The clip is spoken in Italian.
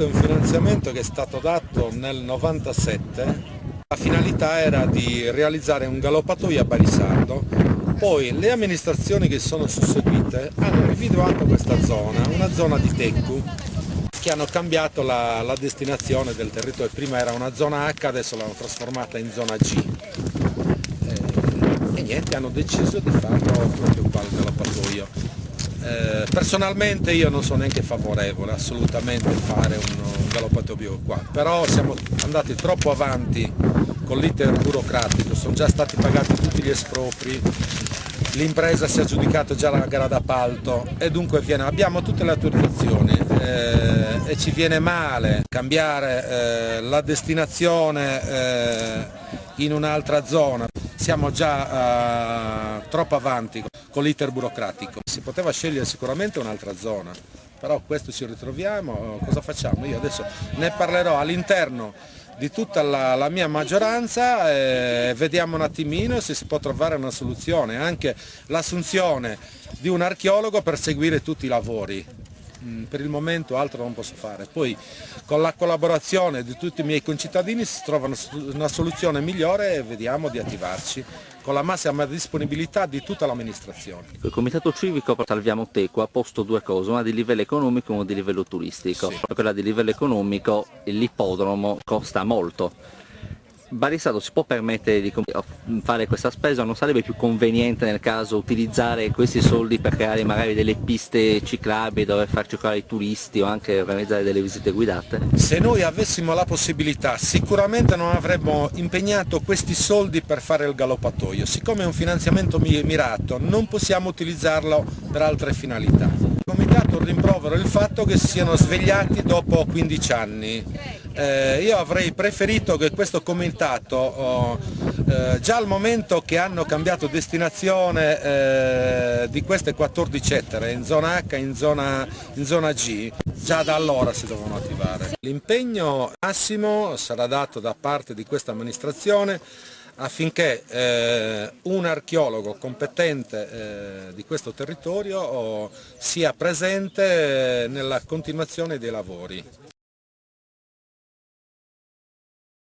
Questo è un finanziamento che è stato dato nel 97, la finalità era di realizzare un galoppatoio a Barisardo, poi le amministrazioni che sono susseguite hanno individuato questa zona, una zona di Teccu, che hanno cambiato la destinazione del territorio, prima era una zona H, adesso l'hanno trasformata in zona G. E niente, hanno deciso di farlo proprio qua al galoppatoio. Personalmente io non sono neanche favorevole assolutamente a fare un galoppatoio qua, però siamo andati troppo avanti con l'iter burocratico, sono già stati pagati tutti gli espropri, l'impresa si è aggiudicato già la gara d'appalto e dunque abbiamo tutte le autorizzazioni e ci viene male cambiare la destinazione in un'altra zona. Siamo già troppo avanti con l'iter burocratico. Si poteva scegliere sicuramente un'altra zona, però questo ci ritroviamo, cosa facciamo? Io adesso ne parlerò all'interno di tutta la mia maggioranza e vediamo un attimino se si può trovare una soluzione, anche l'assunzione di un archeologo per seguire tutti i lavori. Per il momento altro non posso fare, poi con la collaborazione di tutti i miei concittadini si trova una soluzione migliore e vediamo di attivarci con la massima disponibilità di tutta l'amministrazione. Il Comitato Civico Salviamo Tecco ha posto due cose, una di livello economico e una di livello turistico. Sì. Quella di livello economico, l'ippodromo costa molto. Barisardo si può permettere di fare questa spesa? Non sarebbe più conveniente nel caso utilizzare questi soldi per creare magari delle piste ciclabili dove far circolare i turisti o anche organizzare delle visite guidate? Se noi avessimo la possibilità sicuramente non avremmo impegnato questi soldi per fare il galoppatoio, siccome è un finanziamento mirato non possiamo utilizzarlo per altre finalità. Il Comitato rimprovera il fatto che si siano svegliati dopo 15 anni. Io avrei preferito che questo comitato, già al momento che hanno cambiato destinazione di queste 14 ettere in zona H e in zona G, già da allora si dovevano attivare. L'impegno massimo sarà dato da parte di questa amministrazione affinché un archeologo competente di questo territorio sia presente nella continuazione dei lavori.